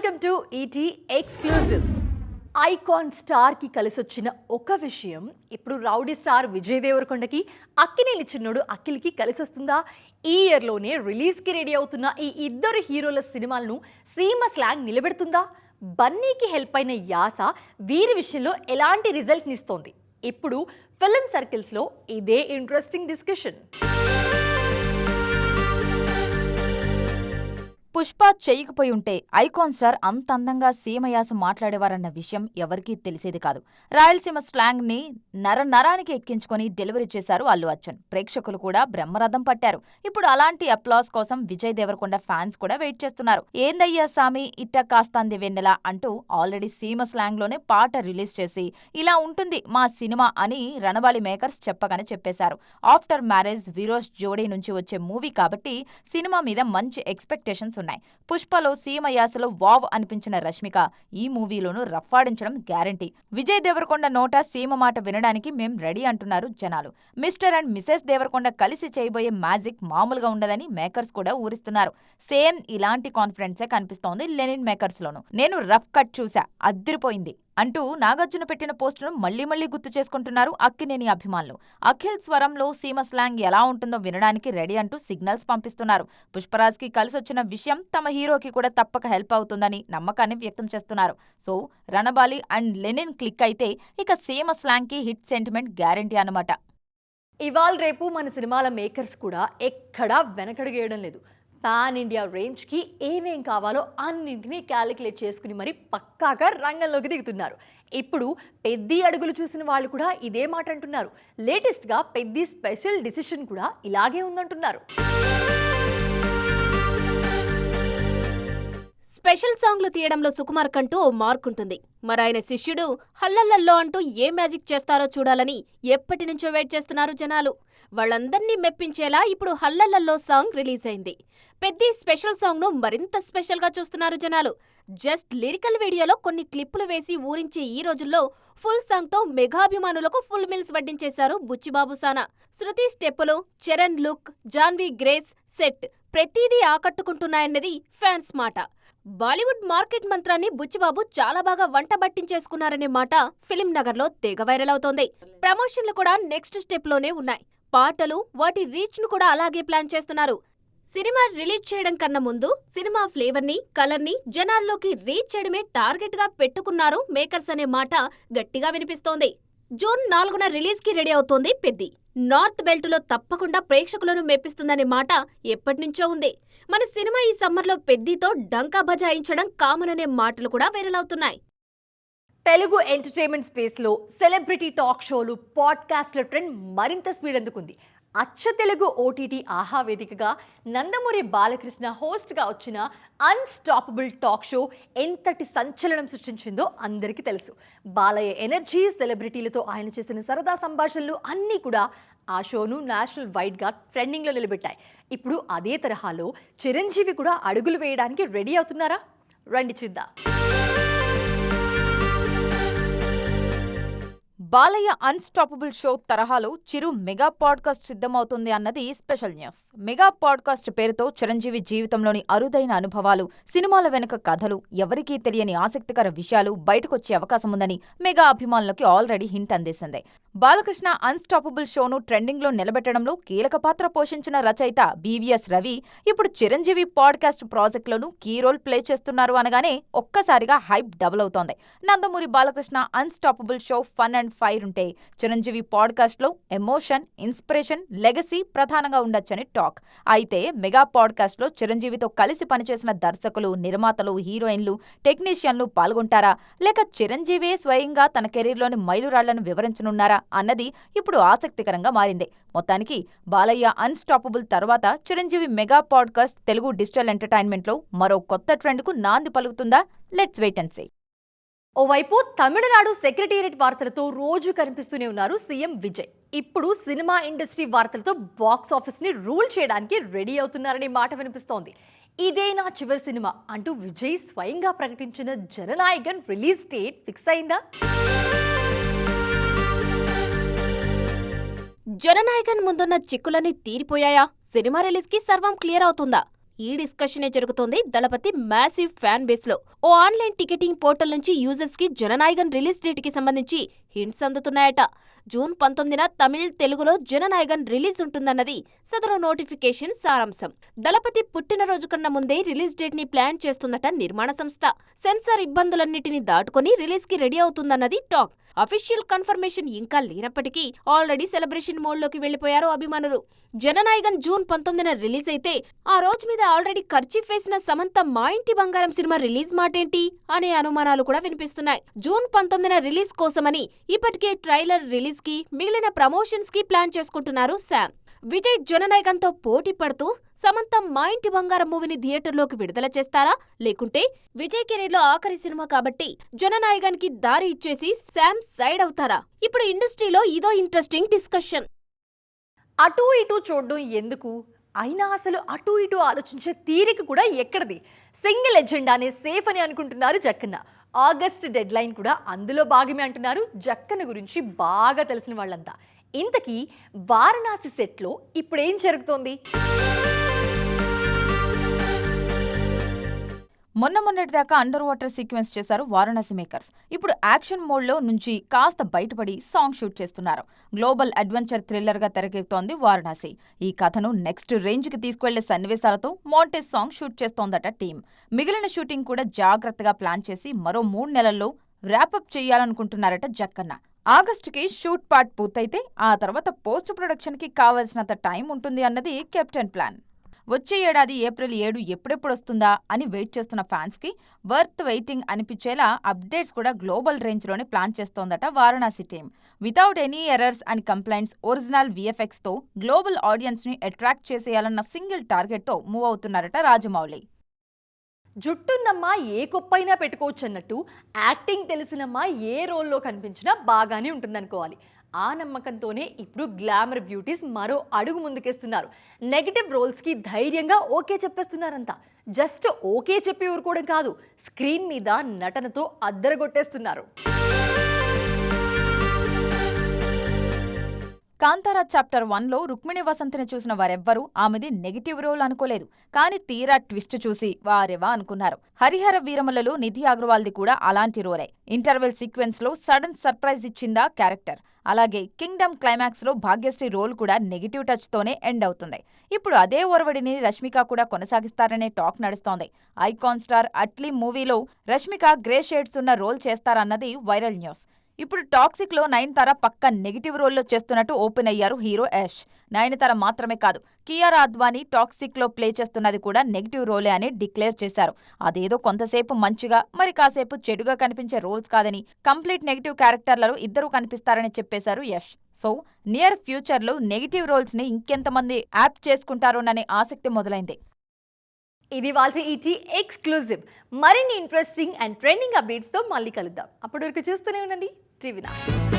Welcome to ET exclusives. Icon star కి కలిసొచ్చిన ఒక విషయం ఇప్పుడు రౌడీ స్టార్ విజయ్ దేవరకొండకి అక్కినేని చిన్నోడు అఖిల్కి కలిసొస్తుందా? ఈ ఇయర్లోనే రిలీజ్కి రెడీ అవుతున్న ఈ ఇద్దరు హీరోల సినిమాలను సీమ స్లాంగ్ నిలబెడుతుందా? బన్నీకి హెల్ప్ అయిన యాస వీరి విషయంలో ఎలాంటి రిజల్ట్ని ఇస్తోంది? ఇప్పుడు ఫిల్మ్ సర్కిల్స్లో ఇదే ఇంట్రెస్టింగ్ డిస్కషన్. పుష్ప చేయకపోయి ఉంటే ఐకాన్ స్టార్ అంత అందంగా సీమయాస మాట్లాడేవారన్న విషయం ఎవరికీ తెలిసేది కాదు. రాయలసీమ స్లాంగ్ ని నరానికి ఎక్కించుకొని డెలివరీ చేశారు అల్లు అర్జున్. ప్రేక్షకులు కూడా బ్రహ్మరథం పట్టారు. ఇప్పుడు అలాంటి అప్లాస్ కోసం విజయ్ దేవరకొండ ఫ్యాన్స్ కూడా వెయిట్ చేస్తున్నారు. ఏందయ్యా సామి ఇట్ట కాస్తాంది వెన్నెల అంటూ ఆల్రెడీ సీమ స్లాంగ్ లోనే పాట రిలీజ్ చేసి ఇలా ఉంటుంది మా సినిమా అని రణబాలి మేకర్స్ చెప్పగానే చెప్పేశారు. ఆఫ్టర్ మ్యారేజ్ విరోష్ జోడీ నుంచి వచ్చే మూవీ కాబట్టి సినిమా మీద మంచి ఎక్స్పెక్టేషన్స్ ఉన్నాయి. పుష్పలో సీమయాసలో వావ్ అనిపించిన రష్మిక ఈ మూవీలోనూ రఫ్ఫాడించడం గ్యారంటీ. విజయ్ దేవరకొండ నోట సీమ మాట వినడానికి మేం రెడీ అంటున్నారు జనాలు. మిస్టర్ అండ్ మిసెస్ దేవరకొండ కలిసి చేయబోయే మ్యాజిక్ మామూలుగా ఉండదని మేకర్స్ కూడా ఊరిస్తున్నారు. సేమ్ ఇలాంటి కాన్ఫిడెన్సే కనిపిస్తోంది లెనిన్ మేకర్స్ లోను. నేను రఫ్ కట్ చూసా, అద్దిరిపోయింది అంటూ నాగార్జున పెట్టిన పోస్టును మళ్లీ గుర్తు చేసుకుంటున్నారు అక్కినేని అభిమానులు. అఖిల్ స్వరంలో సీమ స్లాంగ్ ఎలా ఉంటుందో వినడానికి రెడీ అంటూ సిగ్నల్స్ పంపిస్తున్నారు. పుష్పరాజ్ కి కలిసొచ్చిన విషయం తమ హీరోకి కూడా తప్పక హెల్ప్ అవుతుందని నమ్మకాన్ని వ్యక్తం చేస్తున్నారు. So Ranabaali and Lenin click అయితే ఇక సీమ స్లాంగ్ కి హిట్ సెంటిమెంట్ గ్యారంటీ అన్నమాట. ఇవాళ రేపు మన సినిమాల మేకర్స్ కూడా ఎక్కడా వెనకడుగేయడం లేదు. పాన్ ఇండియా రేంజ్కి ఏమేం కావాలో అన్నింటినీ క్యాలిక్యులేట్ చేసుకుని మరి పక్కాగా రంగంలోకి దిగుతున్నారు. ఇప్పుడు పెద్ది అడుగులు చూసిన వాళ్ళు కూడా ఇదే మాట అంటున్నారు. లేటెస్ట్గా పెద్ది స్పెషల్ డిసిషన్ కూడా ఇలాగే ఉందంటున్నారు. స్పెషల్ సాంగ్లు తీయడంలో సుకుమార్ కంటూ ఓ మార్క్ ఉంటుంది. మరాయన శిష్యుడు హల్లల్లల్లో అంటూ ఏ మ్యాజిక్ చేస్తారో చూడాలని ఎప్పటి నుంచో వెయిట్ చేస్తున్నారు జనాలు. వాళ్ళందర్నీ మెప్పించేలా ఇప్పుడు హల్లల్లల్లో సాంగ్ రిలీజ్ అయింది. పెద్ది స్పెషల్ సాంగ్ ను మరింత స్పెషల్ గా చూస్తున్నారు జనాలు. జస్ట్ లిరికల్ వీడియోలో కొన్ని క్లిప్పులు వేసి ఊరించే ఈ రోజుల్లో ఫుల్ సాంగ్ తో మెగాభిమానులకు ఫుల్ మిల్స్ వడ్డించేశారు బుచ్చిబాబు సానా. శృతి స్టెప్పులు, Charan look, Janhvi grace, set ప్రతిదీ ఆకట్టుకుంటున్నాయన్నది ఫ్యాన్స్ మాట. బాలీవుడ్ మార్కెట్ మంత్రాన్ని బుచ్చిబాబు చాలా బాగా వంట బట్టించేసుకున్నారనే మాట ఫిలిం నగర్ లో తెగ వైరల్ అవుతోంది. ప్రమోషన్లు కూడా నెక్స్ట్ స్టెప్ లోనే ఉన్నాయి. పాటలు, వాటి రీచ్ ను కూడా అలాగే ప్లాన్ చేస్తున్నారు. సినిమా రిలీజ్ చేయడం కన్నా ముందు సినిమా ఫ్లేవర్ ని, కలర్ ని జనాల్లోకి రీచ్ చేయడమే టార్గెట్ గా పెట్టుకున్నారు మేకర్స్ అనే మాట గట్టిగా వినిపిస్తోంది. జూన్ 4న రిలీజ్ కి రెడీ అవుతోంది పెద్ది. నార్త్ బెల్ట్ లో తప్పకుండా ప్రేక్షకులను మెప్పిస్తుందనే మాట ఎప్పటినుంచో ఉంది. మన సినిమా ఈ సమ్మర్లో పెద్దితో డంకా బజాయించడం కామన్ అనే మాటలు కూడా వైరల్ అవుతున్నాయి. తెలుగు ఎంటర్టైన్మెంట్ స్పేస్లో సెలబ్రిటీ టాక్ షోలు, పాడ్కాస్ట్ల ట్రెండ్ మరింత స్పీడ్ అందుకుంది. అచ్చ తెలుగు ఓటీటీ ఆహా వేదికగా నందమూరి బాలకృష్ణ హోస్ట్గా వచ్చిన అన్స్టాపబుల్ టాక్ షో ఎంతటి సంచలనం సృష్టించిందో అందరికీ తెలుసు. బాలయ్య ఎనర్జీ, సెలబ్రిటీలతో ఆయన చేసిన సరదా సంభాషణలు అన్నీ కూడా ఆ షోను నేషనల్ వైడ్గా ట్రెండింగ్లో నిలబెట్టాయి. ఇప్పుడు అదే తరహాలో చిరంజీవి కూడా అడుగులు వేయడానికి రెడీ అవుతున్నారా? రండి చూద్దాం. బాలయ్య అన్స్టాపబుల్ షో తరహాలో చిరు మెగా పాడ్కాస్ట్ సిద్ధమవుతుంది అన్నది స్పెషల్ న్యూస్. మెగా పాడ్కాస్ట్ పేరుతో చిరంజీవి జీవితంలోని అరుదైన అనుభవాలు, సినిమాల వెనుక కథలు, ఎవరికీ తెలియని ఆసక్తికర విషయాలు బయటకొచ్చే అవకాశం ఉందని మెగా అభిమానులకి ఆల్రెడీ హింట్ అందేసింది. బాలకృష్ణ అన్స్టాపబుల్ షోను ట్రెండింగ్ లో నిలబెట్టడంలో కీలక పాత్ర పోషించిన రచయిత బీవీఎస్ రవి ఇప్పుడు చిరంజీవి పాడ్కాస్ట్ ప్రాజెక్ట్ లోనూ కీ రోల్ ప్లే చేస్తున్నారు అనగానే ఒక్కసారిగా హైప్ డబుల్ అవుతోంది. Nandamuri Balakrishna Unstoppable show fun and fire ఉంటే చిరంజీవి పాడ్కాస్ట్ లో ఎమోషన్, ఇన్స్పిరేషన్, లెగసీ ప్రధానంగా ఉండొచ్చని టాక్. అయితే మెగా పాడ్కాస్ట్ లో చిరంజీవితో కలిసి పనిచేసిన దర్శకులు, నిర్మాతలు, హీరోయిన్లు, టెక్నీషియన్లు పాల్గొంటారా, లేక చిరంజీవే స్వయంగా తన కెరీర్లోని మైలురాళ్లను వివరించనున్నారా అన్నది ఇప్పుడు ఆసక్తికరంగా మారింది. మొత్తానికి బాలయ్య అన్స్టాపబుల్ తర్వాత Chiranjeevi mega podcast Telugu digital entertainment లో మరో కొత్త ట్రెండ్ కు నాంది పలుకుతుందా? Let's wait and see. ఓవైపు తమిళనాడు సెక్రటేరియట్ వార్తలతో రోజు కనిపిస్తూనే ఉన్నారు సీఎం విజయ్. ఇప్పుడు సినిమా ఇండస్ట్రీ వార్తలతో బాక్స్ ఆఫీస్ ని రూల్ చేయడానికి రెడీ అవుతున్నారనే మాట వినిపిస్తోంది. ఇదే నా చివరి సినిమా అంటూ విజయ్ స్వయంగా ప్రకటించిన జననాయకన్ రిలీజ్ డేట్ ఫిక్స్ అయిందా? జననాయకన్ ముందున్న చిక్కులన్నీ తీరిపోయాయా? సినిమా రిలీజ్ కి సర్వం క్లియర్ అవుతుందా? ఈ డిస్కషనే జరుగుతోంది దళపతి మ్యాసివ్ ఫ్యాన్ బేస్ లో. ఓ ఆన్లైన్ టికెటింగ్ పోర్టల్ నుంచి యూజర్స్ కి జననాయగన్ రిలీజ్ డేట్ కి సంబంధించి హింట్స్ అందుతున్నాయట. జూన్ 19న తమిళ్, తెలుగులో జననాయగన్ రిలీజ్ ఉంటుందన్నది సదరు నోటిఫికేషన్ సారాంశం. దళపతి పుట్టినరోజు కన్నా ముందే రిలీజ్ డేట్ ని ప్లాన్ చేస్తుందట నిర్మాణ సంస్థ. సెన్సార్ ఇబ్బందులన్నిటిని దాటుకొని రిలీజ్ కి రెడీ అవుతుందన్నది టాక్. అఫీషియల్ కన్ఫర్మేషన్ ఇంకా లేనప్పటికీ ఆల్రెడీ సెలబ్రేషన్ మోడ్లోకి వెళ్లిపోయారు అభిమానులు. జననాయగన్ జూన్ 19న రిలీజ్ అయితే ఆ రోజు మీద ఆల్రెడీ ఖర్చీఫ్ వేసిన సమంత మా ఇంటి బంగారం సినిమా రిలీజ్ మాటేంటి అనే అనుమానాలు కూడా వినిపిస్తున్నాయి. జూన్ 19న రిలీజ్ కోసమని ఇప్పటికే ట్రైలర్ రిలీజ్ కి, మిగిలిన ప్రమోషన్స్ కి ప్లాన్ చేసుకుంటున్నారు శామ్. విజయ్ జననాయగన్ తో పోటీ పడుతూ సమంత మా ఇంటి బంగారం మూవీని థియేటర్లోకి విడుదల చేస్తారా, లేకుంటే విజయ్ కెరీర్ లో ఆఖరి సినిమా కాబట్టి జననాయగన్ కి దారి ఇచ్చేసి శామ్ సైడ్ అవుతారా? ఇప్పుడు ఇండస్ట్రీలో ఇదో ఇంట్రెస్టింగ్ డిస్కషన్. అటు ఇటు చూడడం ఎందుకు? అయినా అసలు అటు ఇటు ఆలోచించే తీరిక కూడా ఎక్కడిది? సింగిల్ ఎజెండానే సేఫ్ అని అనుకుంటున్నారు జక్కన్న. ఆగస్ట్ డెడ్ లైన్ కూడా అందులో భాగమే అంటున్నారు జక్కన్న గురించి బాగా తెలిసిన వాళ్ళంతా. ఇంతకీ వారణాసి సెట్లో ఇప్పుడేం జరుగుతోంది? మొన్నటిదాకా అండర్ వాటర్ సీక్వెన్స్ చేశారు వారణాసి మేకర్స్. ఇప్పుడు యాక్షన్ మోడ్లో నుంచి కాస్త బయటపడి సాంగ్ షూట్ చేస్తున్నారు. గ్లోబల్ అడ్వెంచర్ థ్రిల్లర్గా తెరకెక్కుతోంది వారణాసి. ఈ కథను నెక్స్ట్ రేంజ్కి తీసుకువెళ్లే సన్నివేశాలతో మోంటేజ్ సాంగ్ షూట్ చేస్తోందట టీం. మిగిలిన షూటింగ్ కూడా జాగ్రత్తగా ప్లాన్ చేసి మరో 3 నెలల్లో ర్యాపప్ చేయాలనుకుంటున్నారట జక్కన్న. ఆగస్టుకి షూట్ పార్ట్ పూర్తయితే ఆ తర్వాత పోస్ట్ ప్రొడక్షన్కి కావాల్సినంత టైం ఉంటుంది అన్నది కెప్టెన్ ప్లాన్. వచ్చే ఏడాది ఏప్రిల్ 7 ఎప్పుడెప్పుడొస్తుందా అని వెయిట్ చేస్తున్న ఫ్యాన్స్కి వర్త్ వెయిటింగ్ అనిపించేలా అప్డేట్స్ కూడా గ్లోబల్ రేంజ్లోనే ప్లాన్ చేస్తోందట Varanasi team. Without any errors and complaints, original VFXతో గ్లోబల్ ఆడియన్స్ని అట్రాక్ట్ చేసేయాలన్న సింగిల్ టార్గెట్తో మూవ్ అవుతున్నారట రాజమౌళి. జుట్టున్నమ్మా ఏ కొప్పైనా పెట్టుకోవచ్చు అన్నట్టు యాక్టింగ్ తెలిసినమ్మా ఏ రోల్లో కనిపించినా బాగానే ఉంటుందనుకోవాలి. ఆ నమ్మకంతోనే ఇప్పుడు గ్లామర్ బ్యూటీస్ మరో అడుగు ముందుకేస్తున్నారు. నెగటివ్ రోల్స్కి ధైర్యంగా ఓకే చెప్పేస్తున్నారంతా. జస్ట్ ఓకే చెప్పి ఊరుకోవడం కాదు, స్క్రీన్ మీద నటనతో అద్దరగొట్టేస్తున్నారు. కాంతారా చాప్టర్ 1లో రుక్మిణి వసంతిని చూసిన వారెవ్వరూ ఆమెది నెగిటివ్ రోల్ అనుకోలేదు. కానీ తీరా ట్విస్ట్ చూసి వారెవా అనుకున్నారు. హరిహర వీరమలలో నిధి అగర్వాల్ది కూడా అలాంటి రోలే. ఇంటర్వెల్ సీక్వెన్స్లో సడన్ సర్ప్రైజ్ ఇచ్చిందా క్యారెక్టర్. అలాగే కింగ్డమ్ క్లైమాక్స్లో భాగ్యశ్రీ రోల్ కూడా నెగిటివ్ టచ్తోనే ఎండ్ అవుతుంది. ఇప్పుడు అదే ఒరవడిని రష్మిక కూడా కొనసాగిస్తారనే టాక్ నడుస్తోంది. ఐకాన్ స్టార్ అట్లీ మూవీలో రష్మిక గ్రే షేడ్స్ ఉన్న రోల్ చేస్తారన్నది వైరల్ న్యూస్. ఇప్పుడు టాక్సిక్లో నయనతార పక్క నెగిటివ్ రోల్లో చేస్తున్నట్టు ఓపెన్ అయ్యారు హీరో యష్. నయనతార మాత్రమే కాదు, కియారా అద్వానీ టాక్సిక్లో ప్లే చేస్తున్నది కూడా నెగిటివ్ రోలే అని డిక్లేర్ చేశారు. అదేదో కొంతసేపు మంచిగా, మరి కాసేపు చెడుగా కనిపించే రోల్స్ కాదని, కంప్లీట్ నెగిటివ్ క్యారెక్టర్లలో ఇద్దరూ కనిపిస్తారని చెప్పేశారు యష్. సో నియర్ ఫ్యూచర్లో నెగిటివ్ రోల్స్ని ఇంకెంతమంది యాప్ చేసుకుంటారోననే ఆసక్తి మొదలైంది. ఇది వాళ్ళ ఈటీ ఎక్స్క్లూజివ్. మరిన్ని ఇంట్రెస్టింగ్ అండ్ ట్రెండింగ్ అప్డేట్స్తో మళ్ళీ కలుద్దాం. అప్పటి వరకు చూస్తూనే ఉండండి టీవీ9.